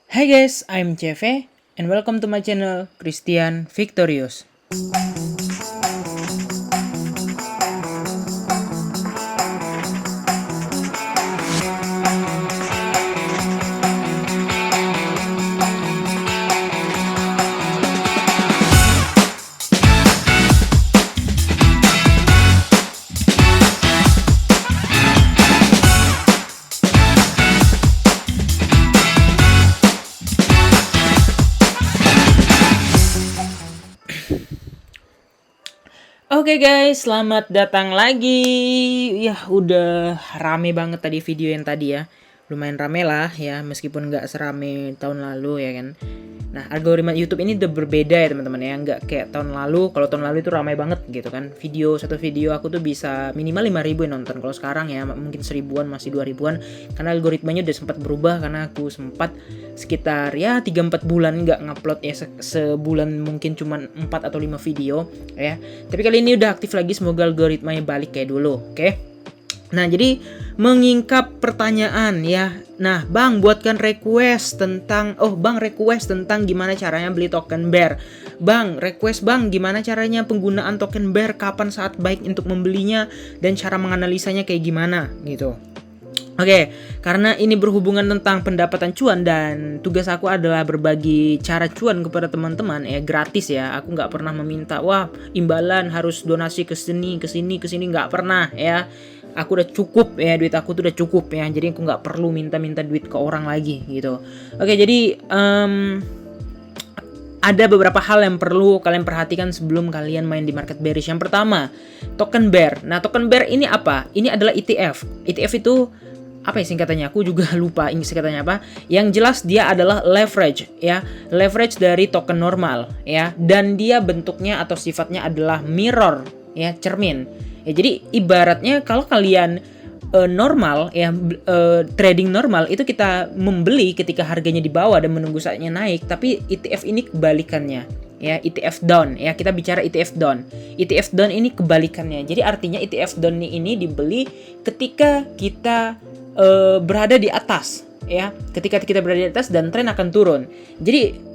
Hi guys, I'm Jeve and welcome to my channel Christian Victorious. Oke guys, selamat datang lagi. Ya udah rame banget tadi video yang tadi ya. Lumayan rame lah ya, meskipun nggak serame tahun lalu ya kan. Nah, algoritma YouTube ini udah berbeda ya teman-teman ya, nggak kayak tahun lalu. Kalau tahun lalu itu ramai banget gitu kan. Satu video aku tuh bisa minimal 5.000 yang nonton. Kalau sekarang ya mungkin 1.000-an, masih 2.000-an. Karena algoritmanya udah sempat berubah karena aku sempat sekitar ya 3-4 bulan nggak ngupload ya, sebulan mungkin cuma 4 atau 5 video ya. Tapi kali ini udah aktif lagi, semoga algoritmanya balik kayak dulu, oke? Nah, jadi mengingkap pertanyaan ya. Nah, Bang, buatkan request tentang request tentang gimana caranya beli token bear. Bang, request Bang, gimana caranya penggunaan token bear, kapan saat baik untuk membelinya dan cara menganalisanya kayak gimana gitu. Oke, karena ini berhubungan tentang pendapatan cuan dan tugas aku adalah berbagi cara cuan kepada teman-teman ya, gratis ya. Aku nggak pernah meminta, wah imbalan harus donasi ke sini, nggak pernah ya. Aku udah cukup ya, duit aku tuh udah cukup ya. Jadi aku nggak perlu minta-minta duit ke orang lagi gitu. Oke, jadi ada beberapa hal yang perlu kalian perhatikan sebelum kalian main di market bearish. Yang pertama, token bear. Nah, token bear ini apa? Ini adalah ETF. ETF itu apa ya singkatannya? Aku juga lupa ini singkatannya apa. Yang jelas dia adalah leverage ya. Leverage dari token normal ya. Dan dia bentuknya atau sifatnya adalah mirror ya, cermin. Ya, jadi ibaratnya kalau kalian normal ya, trading normal itu kita membeli ketika harganya di bawah dan menunggu saatnya naik, tapi ETF ini kebalikannya ya, ETF down ya, kita bicara ETF down. ETF down ini kebalikannya. Jadi artinya ETF down ini dibeli ketika kita berada di atas ya, ketika kita berada di atas dan tren akan turun. Jadi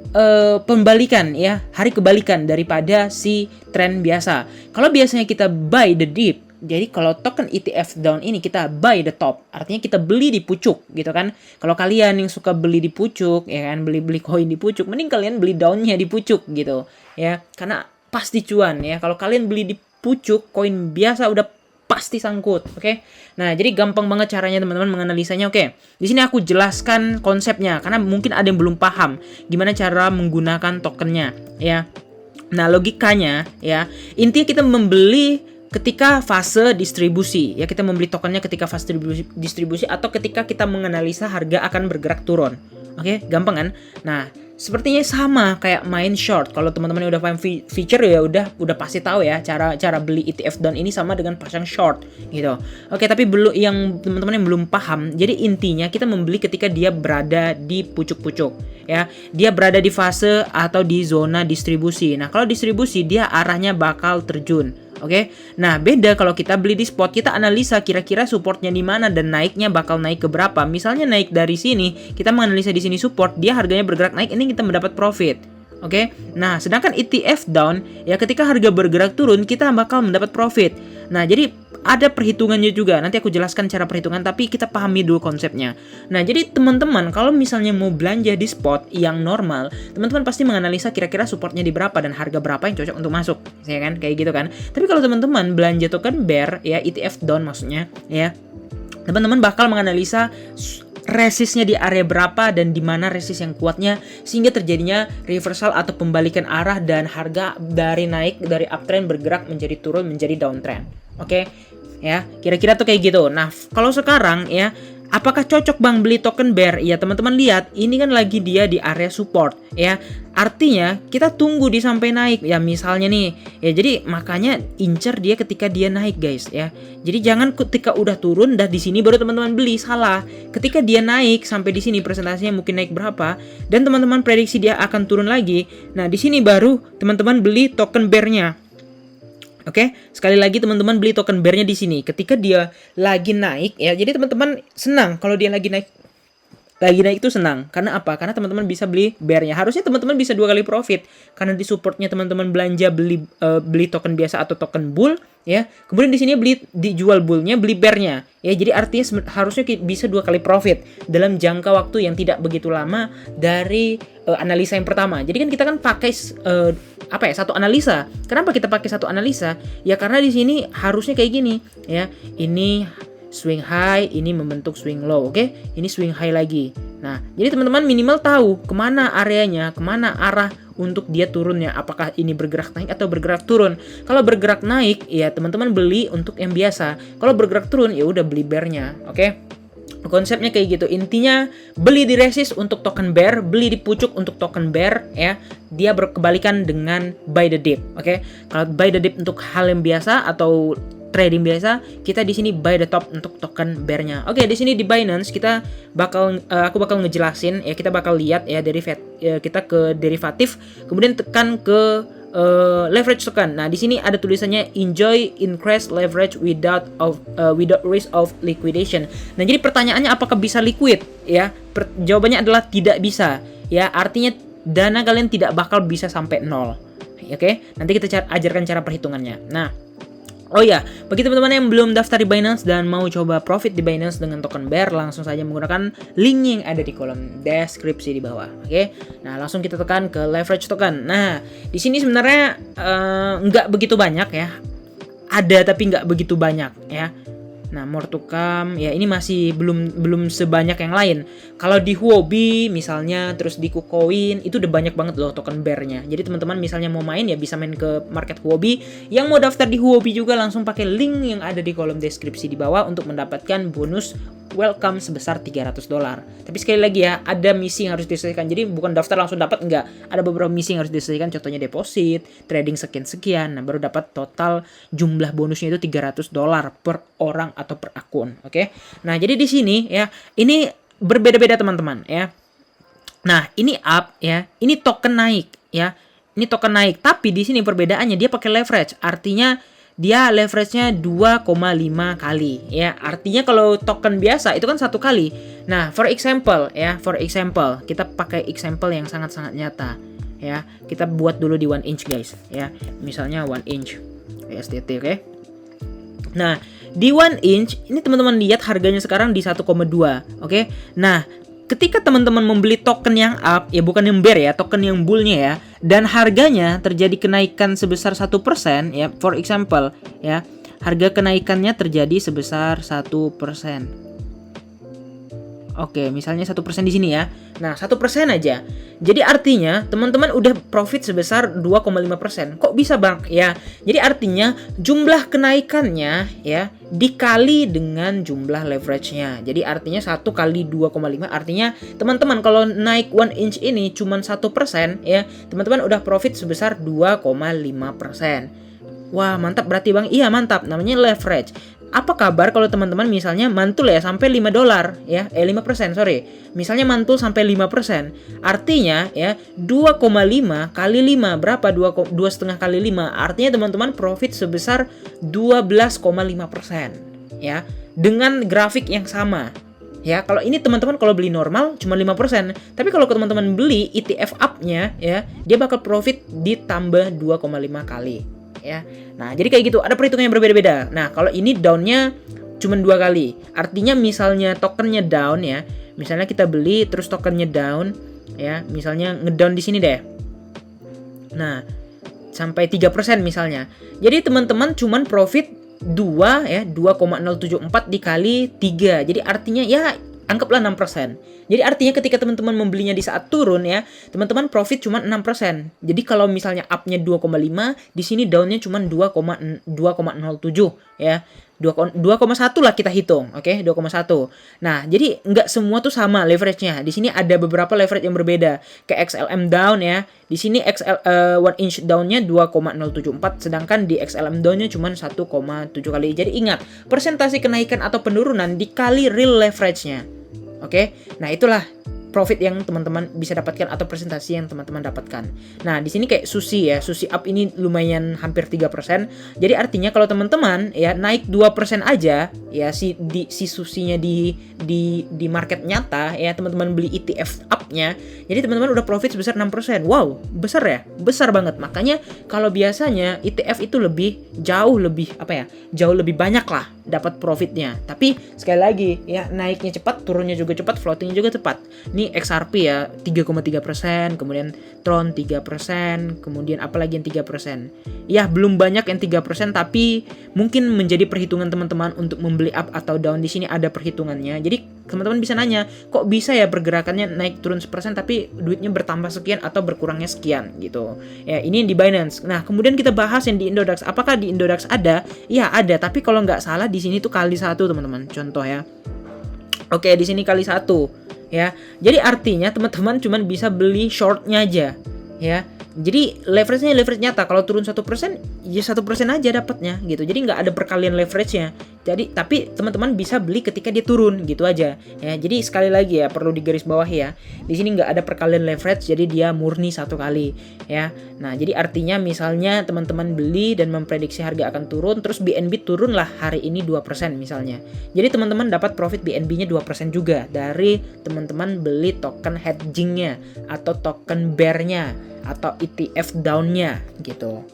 pembalikan ya, hari kebalikan daripada si tren biasa. Kalau biasanya kita buy the dip, jadi kalau token ETF down ini kita buy the top, artinya kita beli di pucuk gitu kan. Kalau kalian yang suka beli di pucuk ya kan, beli koin di pucuk, mending kalian beli downnya di pucuk gitu ya, karena pasti cuan ya. Kalau kalian beli di pucuk koin biasa udah pasti sangkut, oke? Nah, jadi gampang banget caranya teman-teman menganalisanya, oke? Di sini aku jelaskan konsepnya karena mungkin ada yang belum paham gimana cara menggunakan tokennya ya. Nah, logikanya ya, intinya kita membeli ketika fase distribusi ya, kita membeli tokennya ketika fase distribusi atau ketika kita menganalisa harga akan bergerak turun. Oke, gampang kan? Nah, sepertinya sama kayak main short. Kalau teman-teman udah paham feature ya udah pasti tahu ya cara beli ETF down ini sama dengan pasang short gitu. Oke, tapi belum, yang teman-teman yang belum paham, jadi intinya kita membeli ketika dia berada di pucuk-pucuk ya. Dia berada di fase atau di zona distribusi. Nah, kalau distribusi dia arahnya bakal terjun. Oke, nah beda kalau kita beli di spot, kita analisa kira-kira supportnya di mana dan naiknya bakal naik ke berapa. Misalnya naik dari sini, kita menganalisa di sini support, dia harganya bergerak naik, ini kita mendapat profit. Oke, nah sedangkan ETF down ya, ketika harga bergerak turun kita bakal mendapat profit. Nah, jadi ada perhitungannya juga. Nanti aku jelaskan cara perhitungan, tapi kita pahami dulu konsepnya. Nah, jadi teman-teman kalau misalnya mau belanja di spot yang normal, teman-teman pasti menganalisa kira-kira supportnya di berapa dan harga berapa yang cocok untuk masuk, ya kan? Kayak gitu kan. Tapi kalau teman-teman belanja token bear ya, ETF down maksudnya ya, teman-teman bakal menganalisa resistnya di area berapa dan di mana resist yang kuatnya sehingga terjadinya reversal atau pembalikan arah dan harga dari naik dari uptrend bergerak menjadi turun menjadi downtrend. Oke. Ya, kira-kira tuh kayak gitu. Nah, kalau sekarang ya, apakah cocok Bang beli token bear? Ya, teman-teman lihat, ini kan lagi dia di area support ya. Artinya kita tunggu di sampai naik ya, misalnya nih. Ya, jadi makanya incer dia ketika dia naik, guys ya. Jadi jangan ketika udah turun dah di sini baru teman-teman beli, salah. Ketika dia naik sampai di sini presentasinya mungkin naik berapa dan teman-teman prediksi dia akan turun lagi. Nah, di sini baru teman-teman beli token bear-nya. Oke, sekali lagi teman-teman beli token bear-nya di sini ketika dia lagi naik ya. Jadi teman-teman senang kalau dia lagi naik lagi naik itu senang. Karena apa? Karena teman-teman bisa beli bear-nya. Harusnya teman-teman bisa 2 kali profit karena di supportnya teman-teman belanja beli token biasa atau token bull ya. Kemudian di sini dijual bull-nya, beli bear-nya. Ya, jadi artinya harusnya bisa 2 kali profit dalam jangka waktu yang tidak begitu lama dari analisa yang pertama. Jadi kan kita kan pakai satu analisa. Kenapa kita pakai satu analisa? Ya karena di sini harusnya kayak gini ya. Ini swing high, ini membentuk swing low, oke? Ini swing high lagi. Nah, jadi teman-teman minimal tahu kemana areanya, kemana arah untuk dia turunnya. Apakah ini bergerak naik atau bergerak turun? Kalau bergerak naik, ya teman-teman beli untuk yang biasa. Kalau bergerak turun, ya udah beli bear-nya, oke? Konsepnya kayak gitu. Intinya beli di resist untuk token bear, beli di pucuk untuk token bear ya. Dia berkebalikan dengan buy the dip, oke? Kalau buy the dip untuk hal yang biasa atau trading biasa, kita di sini buy the top untuk token bear-nya. Oke, di sini di Binance aku bakal ngejelasin ya, kita bakal lihat ya kita ke derivatif, kemudian tekan ke leverage token. Nah, di sini ada tulisannya enjoy increased leverage without risk of liquidation. Nah, jadi pertanyaannya apakah bisa liquid ya? Jawabannya adalah tidak bisa ya. Artinya dana kalian tidak bakal bisa sampai nol. Oke, nanti kita ajarkan cara perhitungannya. Nah, oh ya, bagi teman-teman yang belum daftar di Binance dan mau coba profit di Binance dengan token bear, langsung saja menggunakan link yang ada di kolom deskripsi di bawah. Oke, nah langsung kita tekan ke leverage token. Nah, di sini sebenarnya nggak begitu banyak ya, ada tapi nggak begitu banyak ya. Nah, more to come ya, ini masih belum sebanyak yang lain. Kalau di Huobi misalnya, terus di KuCoin itu udah banyak banget loh token bear-nya. Jadi teman-teman misalnya mau main ya bisa main ke market Huobi. Yang mau daftar di Huobi juga langsung pakai link yang ada di kolom deskripsi di bawah untuk mendapatkan bonus welcome sebesar $300. Tapi sekali lagi ya, ada misi yang harus diselesaikan. Jadi bukan daftar langsung dapat, enggak. Ada beberapa misi yang harus diselesaikan, contohnya deposit, trading sekian-sekian. Nah, baru dapat total jumlah bonusnya itu $300 per orang atau per akun, oke? Nah, jadi di sini ya, ini berbeda-beda teman-teman ya. Nah, ini up ya, ini token naik ya. Ini token naik, tapi di sini perbedaannya dia pakai leverage. Artinya dia leverage-nya 2,5 kali ya. Artinya kalau token biasa itu kan 1 kali. Nah, for example kita pakai example yang sangat-sangat nyata ya. Kita buat dulu di 1 inch guys ya. Misalnya 1 inch STT, oke? Nah, di 1 inch ini teman-teman lihat harganya sekarang di 1,2, oke? Nah, ketika teman-teman membeli token yang up, ya bukan yang bear ya, token yang bull-nya ya, dan harganya terjadi kenaikan sebesar 1% ya, for example ya, harga kenaikannya terjadi sebesar 1%. Oke, misalnya 1% di sini ya. Nah, 1% aja. Jadi artinya teman-teman udah profit sebesar 2,5%. Kok bisa, Bang? Ya, jadi artinya jumlah kenaikannya ya dikali dengan jumlah leverage-nya. Jadi artinya 1 kali 2,5 artinya teman-teman kalau naik 1 inch ini cuma 1% ya, teman-teman udah profit sebesar 2,5%. Wah, mantap berarti, Bang. Iya, mantap. Namanya leverage. Apa kabar kalau teman-teman misalnya mantul ya sampai $5 ya, 5%, sorry. Misalnya mantul sampai 5%. Artinya ya 2,5 kali 5 berapa? 2,5 kali 5. Artinya teman-teman profit sebesar 12,5% ya. Dengan grafik yang sama. Ya, kalau ini teman-teman kalau beli normal cuma 5%, tapi kalau teman-teman beli ETF up-nya ya, dia bakal profit ditambah 2,5 kali. Ya. Nah, jadi kayak gitu, ada perhitungan yang berbeda-beda. Nah, kalau ini down-nya cuma 2 kali. Artinya misalnya tokennya down ya. Misalnya kita beli terus tokennya down ya. Misalnya ngedown di sini deh. Nah, sampai 3% misalnya. Jadi teman-teman cuman profit 2 ya, 2,074 dikali 3. Jadi artinya ya anggaplah 6%. Jadi artinya ketika teman-teman membelinya di saat turun ya, teman-teman profit cuma 6%. Jadi kalau misalnya up-nya 2,5, di sini down-nya cuma 2,07 ya. 2,1 lah kita hitung, oke? 2,1. Nah, jadi nggak semua tuh sama leverage-nya. Di sini ada beberapa leverage yang berbeda. Kayak XLM down ya. Di sini 1 inch down-nya 2,074, sedangkan di XLM down-nya cuma 1,7 kali. Jadi ingat, persentase kenaikan atau penurunan dikali real leverage-nya. Oke, nah itulah profit yang teman-teman bisa dapatkan atau presentasi yang teman-teman dapatkan. Nah, di sini kayak Sushi ya, Sushi up ini lumayan hampir 3%. Jadi artinya kalau teman-teman ya naik 2% aja ya si Susinya di market nyata ya, teman-teman beli ETF up-nya. Jadi teman-teman udah profit sebesar 6%. Wow, besar ya? Besar banget. Makanya kalau biasanya ETF itu jauh lebih banyak lah dapat profitnya. Tapi sekali lagi ya, naiknya cepat, turunnya juga cepat, floatingnya juga cepat. Ini XRP ya 3,3%, kemudian Tron 3%, kemudian apalagi yang 3%. Ya belum banyak yang 3%, tapi mungkin menjadi perhitungan teman-teman untuk membeli up atau down. Di sini ada perhitungannya. Jadi teman-teman bisa nanya, kok bisa ya pergerakannya naik turun 1% tapi duitnya bertambah sekian atau berkurangnya sekian gitu. Ya ini yang di Binance. Nah kemudian kita bahas yang di Indodax. Apakah di Indodax ada? Iya ada, tapi kalau nggak salah di sini tuh kali 1 teman-teman. Contoh ya. Oke, di sini kali 1 ya. Jadi artinya teman-teman cuma bisa beli shortnya aja ya. Jadi leverage nyata. Kalau turun 1%, ya 1% aja dapatnya gitu. Jadi nggak ada perkalian leverage-nya. Jadi tapi teman-teman bisa beli ketika dia turun gitu aja ya. Jadi sekali lagi ya, perlu digaris bawah ya. Di sini nggak ada perkalian leverage, jadi dia murni 1 kali ya. Nah, jadi artinya misalnya teman-teman beli dan memprediksi harga akan turun, terus BNB turun lah hari ini 2% misalnya. Jadi teman-teman dapat profit BNB-nya 2% juga dari teman-teman beli token hedging-nya atau token bear-nya atau ETF down-nya gitu.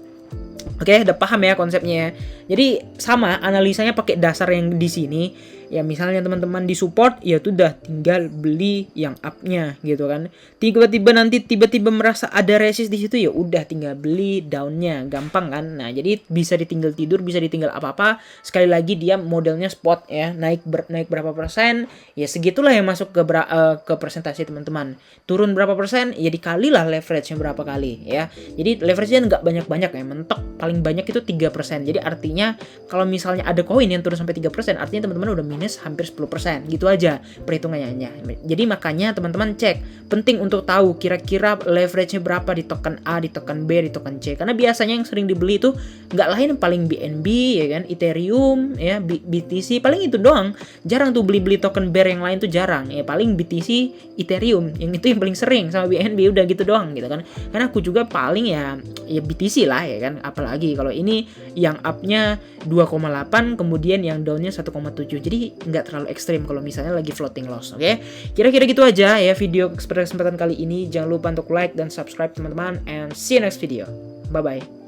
Oke, udah paham ya konsepnya. Jadi sama analisanya pakai dasar yang di sini. Ya misalnya teman-teman di support, ya tuh udah tinggal beli yang up-nya gitu kan. Tiba-tiba merasa ada resist di situ, ya udah tinggal beli down-nya, gampang kan. Nah, jadi bisa ditinggal tidur, bisa ditinggal apa-apa. Sekali lagi dia modelnya spot ya, naik berapa persen, ya segitulah yang masuk ke presentasi teman-teman. Turun berapa persen, ya dikalilah leverage-nya berapa kali ya. Jadi leverage-nya nggak banyak-banyak ya, mentok paling banyak itu 3%. Jadi artinya kalau misalnya ada koin yang turun sampai 3%, artinya teman-teman udah minus hampir 10%. Gitu aja perhitungannya. Jadi makanya teman-teman cek, penting untuk tahu kira-kira leverage-nya berapa di token A, di token B, di token C. Karena biasanya yang sering dibeli itu nggak lain paling BNB ya kan, Ethereum ya, BTC, paling itu doang. Jarang tuh beli-beli token bear yang lain tuh jarang. Ya paling BTC, Ethereum, yang itu yang paling sering, sama BNB udah gitu doang gitu kan. Karena aku juga paling ya BTC lah ya kan. Apalagi kalau ini yang up-nya 2,8, kemudian yang down-nya 1,7. Jadi nggak terlalu ekstrim kalau misalnya lagi floating loss. Oke, kira-kira gitu aja ya video kesempatan kali ini. Jangan lupa untuk like dan subscribe teman-teman, and see you next video. Bye bye.